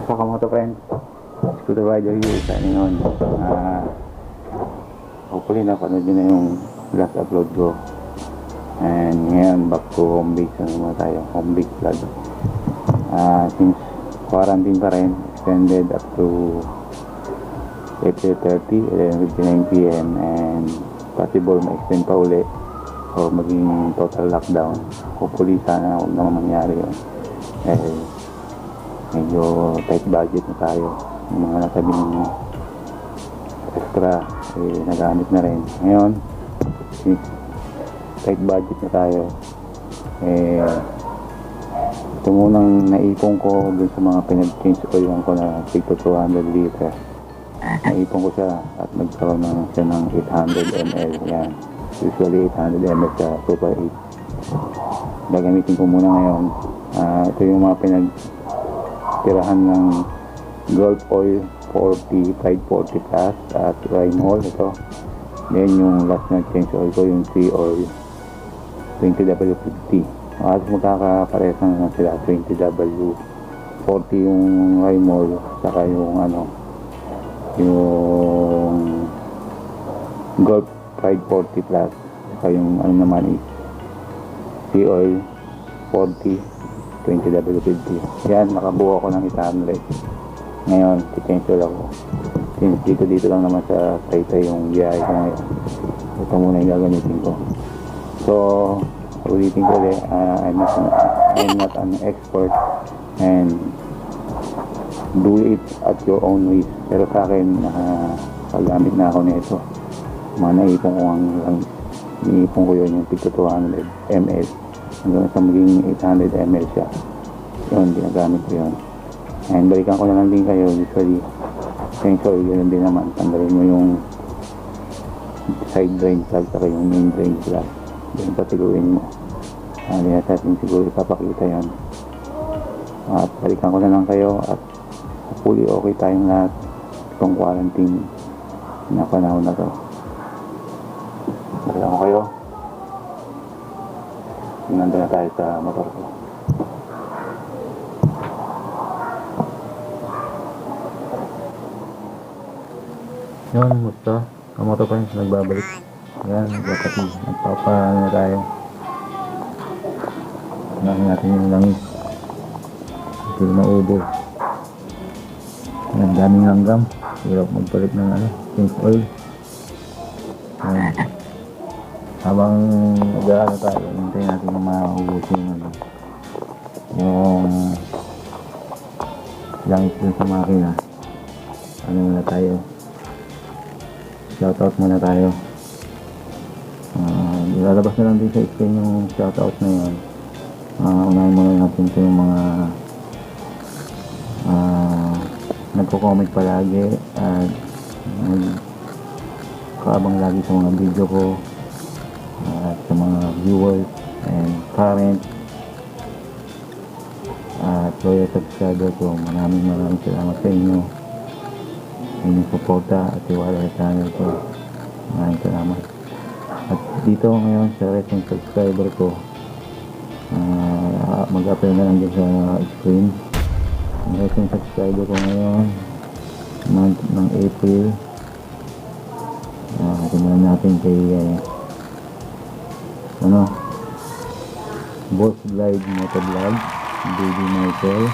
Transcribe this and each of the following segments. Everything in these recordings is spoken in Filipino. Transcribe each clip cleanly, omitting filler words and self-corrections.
Sa kamoto friends, Screwdriver here signing on. Hopefully napanood nyo na yung last upload ko. And ngayon back to home base naman tayo, home base vlog. Since quarantine pa rin, extended up to April 30, 11:59 PM, and possible ma-extend pa uli o maging total lockdown. Hopefully sana huwag naman mangyari yun. Medyo tight budget na tayo. Yung mga nasabi ng extra nagamit na rin. Ngayon since tight budget na tayo, ito munang naipon ko dun sa mga pinag-change oil ko na tigto 200 liter. Naipon ko siya at nagkaroon na siya ng 800 ml. Yan, usually 800 ml sa Super 8. Gagamitin ko muna ngayon. Ito yung mga pinagtirahan ng Gulf Oil 40, 540 plus at Raimol. Ito then yung last na change oil ko, yung SEAOIL 20W50. At magkakapares na sila, 20W40 yung Raimol, saka yung yung Gulf 540 plus, saka yung naman is SEAOIL 40 20W50. Yan, nakabuo ako ng 800. Ngayon, potential ako. Since dito lang naman sa Taytay yung biyahe ko ngayon, ito muna yung gagamitin ko. So, ulitin ko ulit, I'm not an expert and do it at your own risk. Pero sa akin, paggamit na ako nito. Mga naipon ko yun yung tigto 200 ml hanggang sa maging 800 ml siya. Yun, ginagamit ko yun. And balikan ko na lang din kayo, usually change oil, yun din naman. Tanggalin mo yung side drain plug saka yung main drain plug, then patuluin mo. Hindi na natin siguro ipapakita yan. At balikan ko na lang kayo at hopefully okay tayong lahat itong quarantine na panahon na to. Balikan ko kayo. Nandun na tayo sa motor ko. Yun, musta? Ang motor friends, nagbabalik. Yan, nagkakati. Nagpapaan na tayo. Unahin natin yung langis. Ito yung maubos. Yan, daming langgam. Hirap magpalit ng change oil. Yan. Habang nag-aano tayo, hintayin natin yung maubos yung langis dun sa makina. Ano muna tayo? Shoutout muna tayo. Ilalabas na lang din sa screen yung shoutout na yun. Unahin muna natin ito yung mga nagko-comment palagi at nagkaabang lagi sa mga video ko at sa mga viewers and parents at loyal subscriber ko. Maraming salamat sa inyo. Inyong suporta at tiwala sa channel ko. Maraming salamat. At dito ngayon sa recent subscriber ko, mag-apply na lang din sa screen. Ang recent subscriber ko ngayon month ng April. Tingnan natin kay Boss Glide Motovlog, Baby Michael,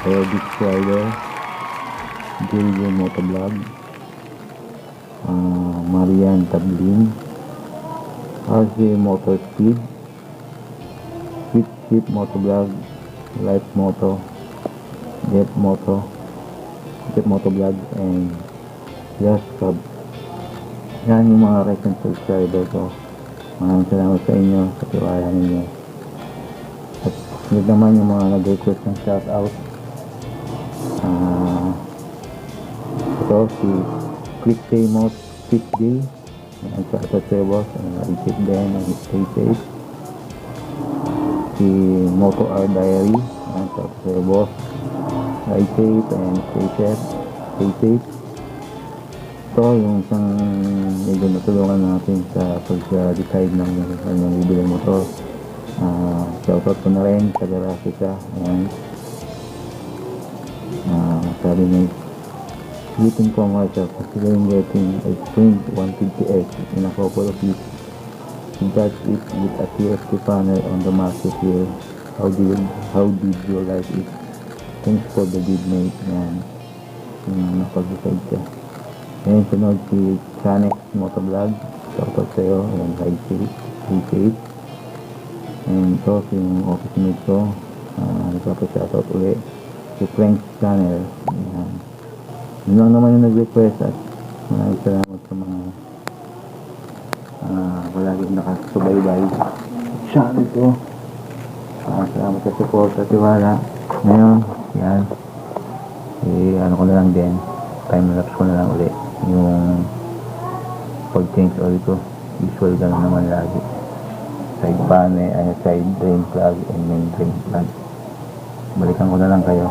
Aerobic Rider, Julio Motovlog, Marian Tablin, RC Motor Speed, Ship Motovlog, Life Moto, Jet Motovlog, and Just Cub. Yan yung mga recent subscriber ko. Maraming salamat sa inyo, sa tiwala ninyo. At yun naman yung mga nag-request ng shoutout. Ito si Click Taymot Fit Day, ang shoutout sa boss, i-tip din ang stay safe. Si Moto R Diary, ang shoutout sa boss, ride safe and stay safe. Ito yung isang medyo natulungan natin sa pag-decide ng kanyang bibilang motor. Shoutout ko na rin sa garage siya. Ayan. sabi niya, sleeping commercial, considering getting a spring 150X in a couple of weeks. He got it with a TFT panel on the market here. How did you like it? Thanks for the good mate. Yan. Yung napag-decide siya. Ngayon sunod si Chanex Motovlog. Shoutout sa'yo. Ayan, ride safe. And ito yung office mate ko. Nagpapa-shoutout ulit. Si Frank's Channel. Ayan. Yun lang naman yung nag-request at maraming salamat sa mga palaging nakasubaybay channel ko. Salamat sa support at tiwala. Ngayon, yan. Ano ko na lang din. Time lapse ko na lang ulit. Yung pag-change oil ko. Usual ka naman lagi. Side panel, side drain plug and main drain plug. Balikan ko na lang kayo.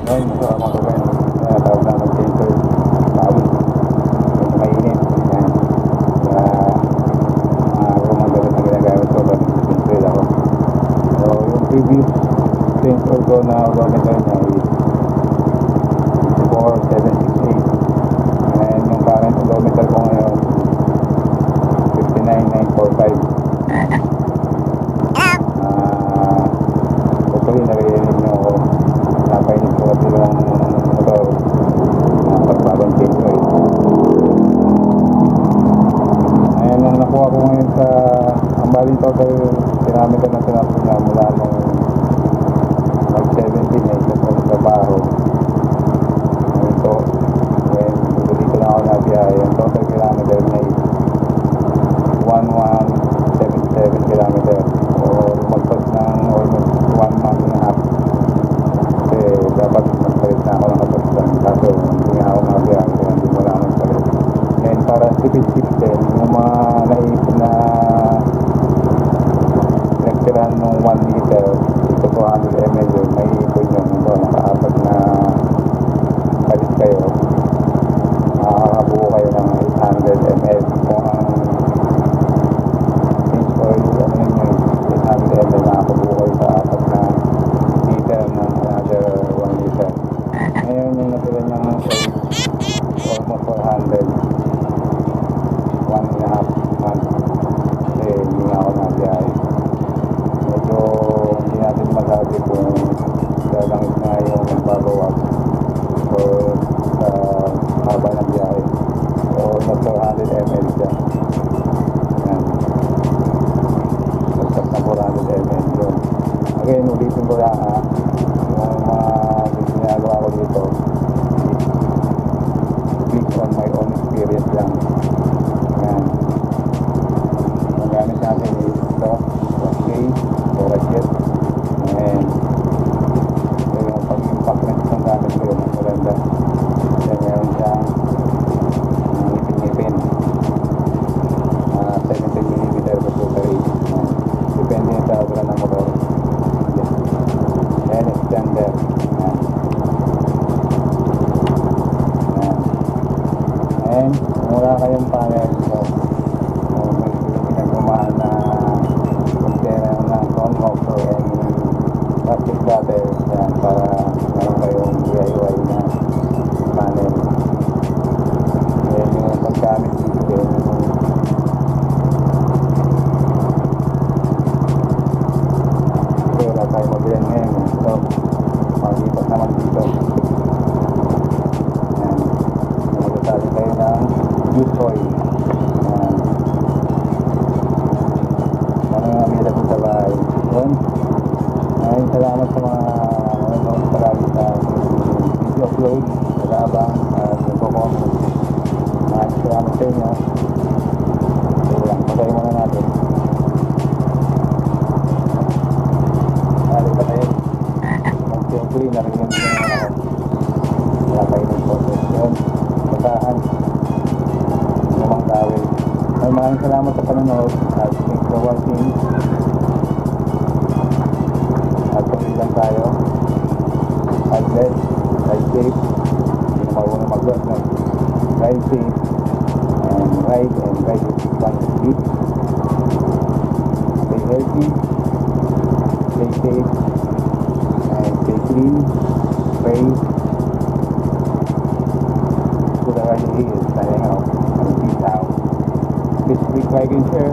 Ngayon, ito ang mga gawin. Tawag na mag-filter. Tawid. Medyo mainit. Yan. Kaya, mga gamit na ginagamit ko, gamit na filter ako. So, yung previous sensor ko na gamit ko niya is 4768. And yung current odometer ko ngayon, 59945. Hopefully, naririnig nyo ako. Napainig ko kasi yung motor na pagbabang change oil. Ayan ang nakuha ko ngayon sa ang baling total kilometer na sinapos niya mula nung mag-17 na isa sa trabaho. Ito, then dito lang ako nabiyahe. Ang total kilometer niya is 1177 kilometer. So, magpas ng almost 1 month and a half. Kasi dapat magpalit na ako ng kapasitan. Kaso hindi nga ako nabiyahe. Kaya hindi mo lang magpalit. Then para tipid system, yung mga naipon na nagtirahan ng 1 liter, ito 200 ml yun, may ipon yun. Ito, nakaapat na palit kayo. Makakabuo kayo ng 800 ml. Kung ang change oil, ano yun yun, 800 ml, nakakabuo kayo sa apat na liter ng another 1 liter. Ngayon yung natira niyang almost 400. 1.5 months. Kasi hindi nga ako nabiyahe. Medyo hindi natin masabi kung lalangit na yung nagbabawas o sa haba ng biyahe. So, almost 400 ml siya. Yan. Basta na 400 ml yun. Again, ulitin ko lang yung mga ginagawa ko dito based on my own experience lang. Yan. Ang gamit natin is ito, 1K, Borachet. And ito yung pag-impact na itong gamit ko yun. Ang maganda. Yan, meron siyang ngipin-ngipin. 17mm per super 8. Depende sa obra ng motor. Yan, extender. Yan. Yan. And mura kayong panel. So, may pinagmamahal na container ng Kymco or any plastic bottle. Yan, para meron kayong DIY na panel. Yan yung paggamit dito. Wala tayo mabilan ngayon. So, maglipat naman dito. Yan. Magkasali kayo ng used oil. Yan. Ano yung available sa bahay. Yun. Ay, salamat sa mga nanonood palagi sa video upload. Nag-aabang at nagpo-comment. Maraming salamat sa inyo. So, yan. Pagay muna natin. Balik pa tayo. Mag-simply, narinig ko naman ako. Wala kayo ng process yun. Basahan. Lumang tawil. Ay, maraming salamat sa panonood. At thanks for watching. At tuloy lang tayo. God bless. Ride safe. Hindi na marunong mag-vlog, no? Ride safe. And ride with responsibly. Stay healthy. Stay safe. And stay clean. Pray. To the right ears. Signing out. And peace out. Please click, like, and share.